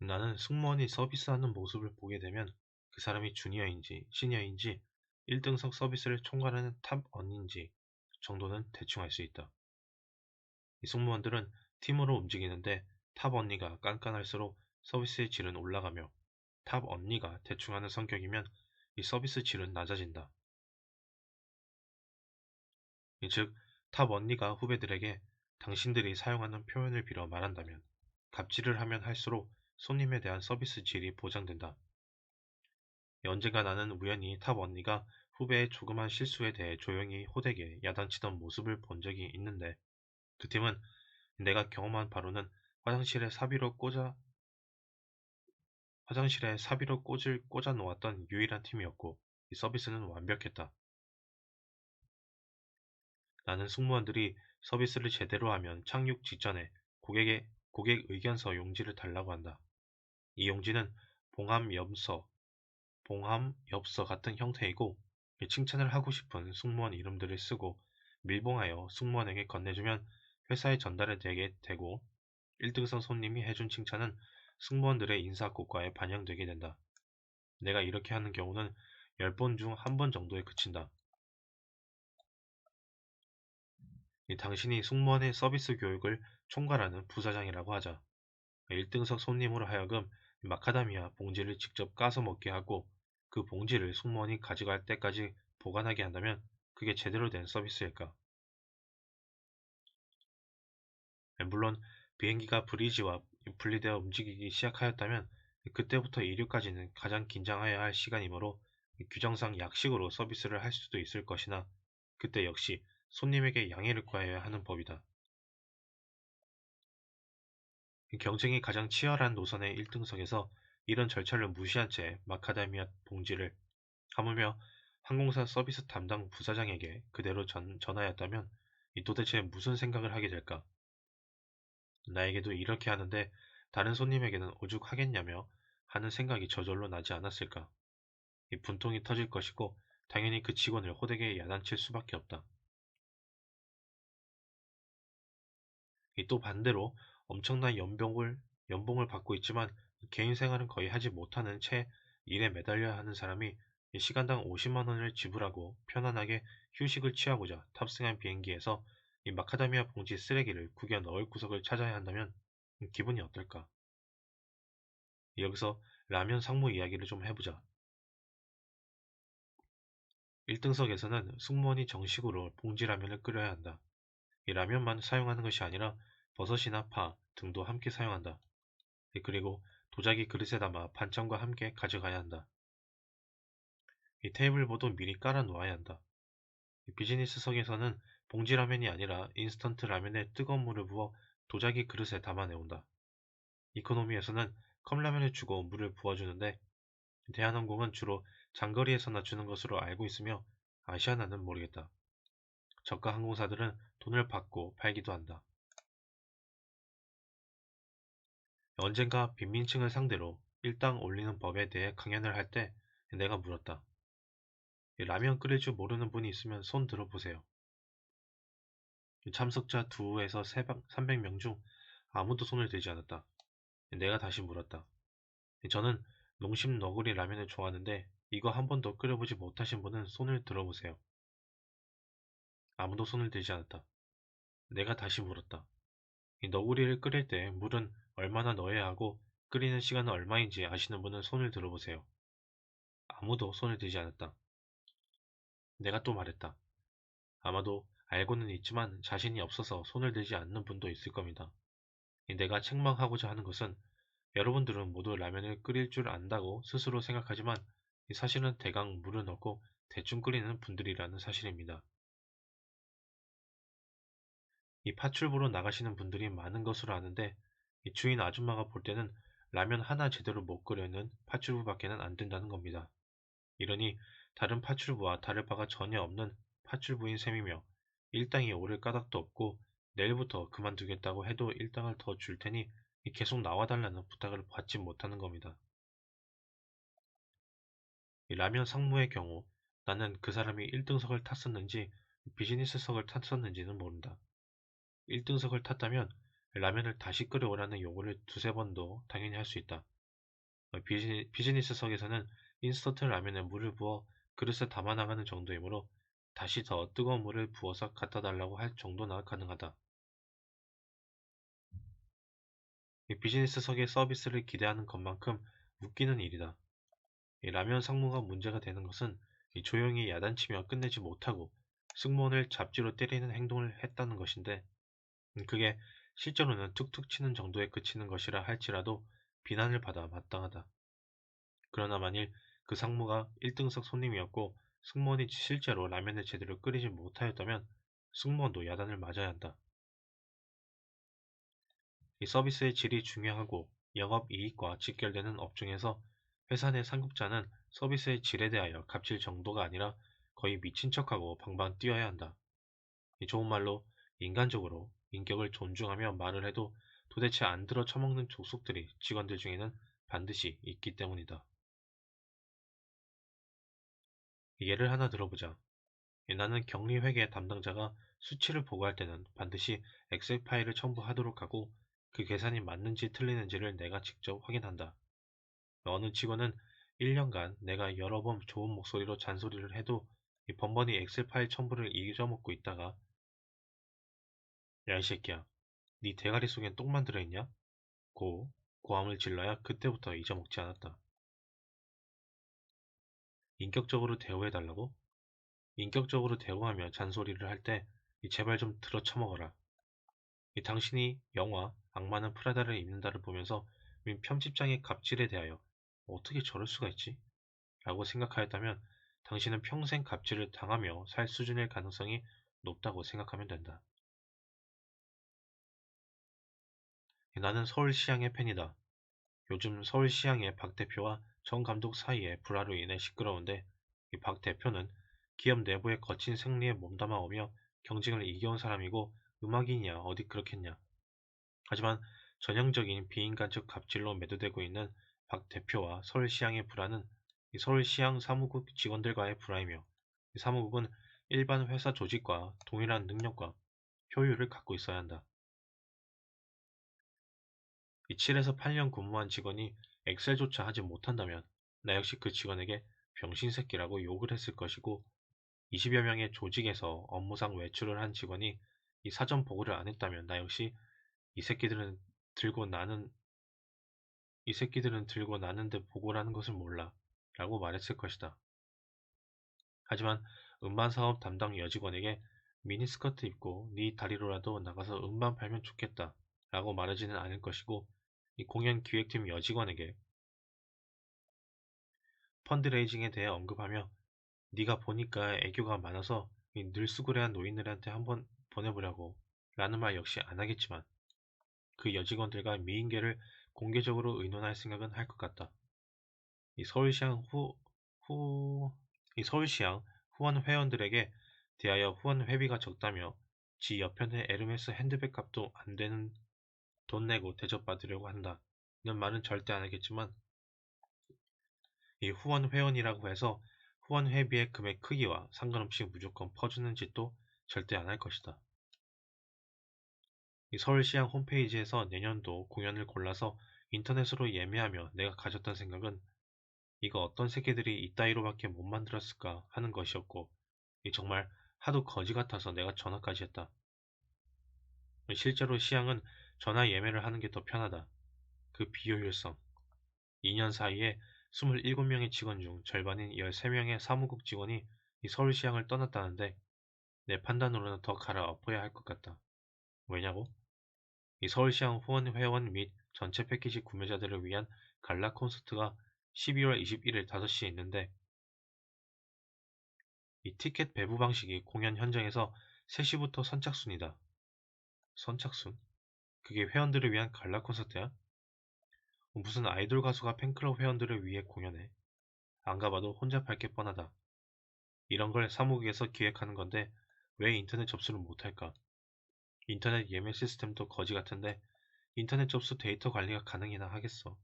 나는 승무원이 서비스하는 모습을 보게 되면 그 사람이 주니어인지 시니어인지 1등석 서비스를 총괄하는 탑 언인지 정도는 대충 알 수 있다. 이 승무원들은 팀으로 움직이는데 탑 언니가 깐깐할수록 서비스의 질은 올라가며 탑 언니가 대충하는 성격이면 이 서비스 질은 낮아진다. 즉, 탑 언니가 후배들에게 당신들이 사용하는 표현을 빌어 말한다면 갑질을 하면 할수록 손님에 대한 서비스 질이 보장된다. 언젠가 나는 우연히 탑 언니가 후배의 조그만 실수에 대해 조용히 호되게 야단치던 모습을 본 적이 있는데 그 팀은 내가 경험한 바로는 화장실에 사비로 꽂아 화장실에 사비로 꽂을 꽂아 놓았던 유일한 팀이었고 이 서비스는 완벽했다. 나는 승무원들이 서비스를 제대로 하면 착륙 직전에 고객 의견서 용지를 달라고 한다. 이 용지는 봉함 엽서, 봉함 엽서 같은 형태이고 칭찬을 하고 싶은 승무원 이름들을 쓰고 밀봉하여 승무원에게 건네주면 회사에 전달되게 되고 1등선 손님이 해준 칭찬은 승무원들의 인사 고과에 반영되게 된다. 내가 이렇게 하는 경우는 10번 중 1번 정도에 그친다. 당신이 승무원의 서비스 교육을 총괄하는 부사장이라고 하자. 1등석 손님으로 하여금 마카다미아 봉지를 직접 까서 먹게 하고 그 봉지를 승무원이 가져갈 때까지 보관하게 한다면 그게 제대로 된 서비스일까? 물론 비행기가 브리지와 분리되어 움직이기 시작하였다면 그때부터 이륙까지는 가장 긴장해야 할 시간이므로 규정상 약식으로 서비스를 할 수도 있을 것이나 그때 역시 손님에게 양해를 구해야 하는 법이다. 경쟁이 가장 치열한 노선의 1등석에서 이런 절차를 무시한 채 마카다미아 봉지를 하물며 항공사 서비스 담당 부사장에게 그대로 전하였다면 도대체 무슨 생각을 하게 될까? 나에게도 이렇게 하는데 다른 손님에게는 오죽하겠냐며 하는 생각이 저절로 나지 않았을까? 이 분통이 터질 것이고 당연히 그 직원을 호되게 야단칠 수밖에 없다. 이 또 반대로 엄청난 연봉을 받고 있지만 개인 생활은 거의 하지 못하는 채 일에 매달려야 하는 사람이 시간당 50만 원을 지불하고 편안하게 휴식을 취하고자 탑승한 비행기에서 이 마카다미아 봉지 쓰레기를 구겨 넣을 구석을 찾아야 한다면 기분이 어떨까? 여기서 라면 상무 이야기를 좀 해보자. 1등석에서는 승무원이 정식으로 봉지라면을 끓여야 한다. 이 라면만 사용하는 것이 아니라 버섯이나 파 등도 함께 사용한다. 그리고 도자기 그릇에 담아 반찬과 함께 가져가야 한다. 이 테이블보도 미리 깔아 놓아야 한다. 비즈니스석에서는 봉지라면이 아니라 인스턴트 라면에 뜨거운 물을 부어 도자기 그릇에 담아내온다. 이코노미에서는 컵라면을 주고 물을 부어주는데 대한항공은 주로 장거리에서나 주는 것으로 알고 있으며 아시아나는 모르겠다. 저가 항공사들은 돈을 받고 팔기도 한다. 언젠가 빈민층을 상대로 일당 올리는 법에 대해 강연을 할 때 내가 물었다. 라면 끓일 줄 모르는 분이 있으면 손 들어보세요. 참석자 2에서 300명 중 아무도 손을 들지 않았다. 내가 다시 물었다. 저는 농심 너구리 라면을 좋아하는데 이거 한 번도 끓여보지 못하신 분은 손을 들어보세요. 아무도 손을 들지 않았다. 내가 다시 물었다. 이 너구리를 끓일 때 물은 얼마나 넣어야 하고 끓이는 시간은 얼마인지 아시는 분은 손을 들어보세요. 아무도 손을 들지 않았다. 내가 또 말했다. 아마도 알고는 있지만 자신이 없어서 손을 들지 않는 분도 있을 겁니다. 내가 책망하고자 하는 것은 여러분들은 모두 라면을 끓일 줄 안다고 스스로 생각하지만 사실은 대강 물을 넣고 대충 끓이는 분들이라는 사실입니다. 이 파출부로 나가시는 분들이 많은 것으로 아는데 주인 아줌마가 볼 때는 라면 하나 제대로 못 끓여는 파출부밖에는 안 된다는 겁니다. 이러니 다른 파출부와 다를 바가 전혀 없는 파출부인 셈이며 일당이 오를 까닭도 없고 내일부터 그만두겠다고 해도 일당을 더 줄 테니 계속 나와달라는 부탁을 받지 못하는 겁니다. 라면 상무의 경우 나는 그 사람이 1등석을 탔었는지 비즈니스석을 탔었는지는 모른다. 1등석을 탔다면 라면을 다시 끓여오라는 요구를 두세 번도 당연히 할 수 있다. 비즈니스석에서는 인스턴트 라면에 물을 부어 그릇에 담아 나가는 정도이므로 다시 더 뜨거운 물을 부어서 갖다 달라고 할 정도나 가능하다. 이 비즈니스석의 서비스를 기대하는 것만큼 웃기는 일이다. 이 라면 상무가 문제가 되는 것은 이 조용히 야단치며 끝내지 못하고 승무원을 잡지로 때리는 행동을 했다는 것인데, 그게 실제로는 툭툭 치는 정도에 그치는 것이라 할지라도 비난을 받아 마땅하다. 그러나 만일 그 상무가 1등석 손님이었고 승무원이 실제로 라면을 제대로 끓이지 못하였다면 승무원도 야단을 맞아야 한다. 이 서비스의 질이 중요하고 영업이익과 직결되는 업종에서 회사 내 상급자는 서비스의 질에 대하여 값질 정도가 아니라 거의 미친 척하고 방방 뛰어야 한다. 이 좋은 말로 인간적으로 인격을 존중하며 말을 해도 도대체 안 들어 처먹는 족속들이 직원들 중에는 반드시 있기 때문이다. 예를 하나 들어보자. 나는 격리회계 담당자가 수치를 보고할 때는 반드시 엑셀 파일을 첨부하도록 하고 그 계산이 맞는지 틀리는지를 내가 직접 확인한다. 어느 직원은 1년간 내가 여러 번 좋은 목소리로 잔소리를 해도 번번이 엑셀 파일 첨부를 잊어먹고 있다가 야 이 새끼야 네 대가리 속엔 똥만 들어있냐? 고 고함을 질러야 그때부터 잊어먹지 않았다. 인격적으로 대우해달라고? 인격적으로 대우하며 잔소리를 할 때 제발 좀 들어 처먹어라. 당신이 영화 악마는 프라다를 입는다를 보면서 편집장의 갑질에 대하여 어떻게 저럴 수가 있지? 라고 생각하였다면 당신은 평생 갑질을 당하며 살 수준일 가능성이 높다고 생각하면 된다. 나는 서울시향의 팬이다. 요즘 서울시향의 박 대표와 정 감독 사이의 불화로 인해 시끄러운데 이 박 대표는 기업 내부의 거친 생리에 몸담아 오며 경쟁을 이겨온 사람이고 음악인이야 어디 그렇겠냐. 하지만 전형적인 비인간적 갑질로 매도되고 있는 박 대표와 서울시향의 불화는 서울시향 사무국 직원들과의 불화이며 사무국은 일반 회사 조직과 동일한 능력과 효율을 갖고 있어야 한다. 7에서 8년 근무한 직원이 엑셀조차 하지 못한다면 나 역시 그 직원에게 병신새끼라고 욕을 했을 것이고 20여 명의 조직에서 업무상 외출을 한 직원이 이 사전 보고를 안 했다면 나 역시 이 새끼들은 들고 나는 이 새끼들은 들고 나는데 보고라는 것을 몰라 라고 말했을 것이다. 하지만 음반사업 담당 여직원에게 미니스커트 입고 네 다리로라도 나가서 음반 팔면 좋겠다 라고 말하지는 않을 것이고 이 공연 기획팀 여직원에게 펀드레이징에 대해 언급하며 네가 보니까 애교가 많아서 이 늘수구레한 노인들한테 한번 보내보려고 라는 말 역시 안 하겠지만 그 여직원들과 미인계를 공개적으로 의논할 생각은 할 것 같다. 이 서울시향 후, 이 서울시향 후원 회원들에게 대하여 후원 회비가 적다며 지 옆편의 에르메스 핸드백 값도 안 되는 돈 내고 대접받으려고 한다는 말은 절대 안 하겠지만 이 후원 회원이라고 해서 후원 회비의 금액 크기와 상관없이 무조건 퍼주는 짓도 절대 안 할 것이다. 이 서울시향 홈페이지에서 내년도 공연을 골라서 인터넷으로 예매하며 내가 가졌던 생각은 이거 어떤 새끼들이 이따위로밖에 못 만들었을까 하는 것이었고 정말 하도 거지 같아서 내가 전화까지 했다. 실제로 시향은 전화 예매를 하는 게 더 편하다. 그 비효율성. 2년 사이에 27명의 직원 중 절반인 13명의 사무국 직원이 이 서울시향을 떠났다는데 내 판단으로는 더 갈아엎어야 할 것 같다. 왜냐고? 이 서울시향 후원 회원 및 전체 패키지 구매자들을 위한 갈라 콘서트가 12월 21일 5시에 있는데 이 티켓 배부 방식이 공연 현장에서 3시부터 선착순이다. 선착순? 그게 회원들을 위한 갈라 콘서트야? 무슨 아이돌 가수가 팬클럽 회원들을 위해 공연해? 안 가봐도 혼자 팔 게 뻔하다. 이런 걸 사무국에서 기획하는 건데 왜 인터넷 접수를 못할까? 인터넷 예매 시스템도 거지 같은데 인터넷 접수 데이터 관리가 가능이나 하겠어.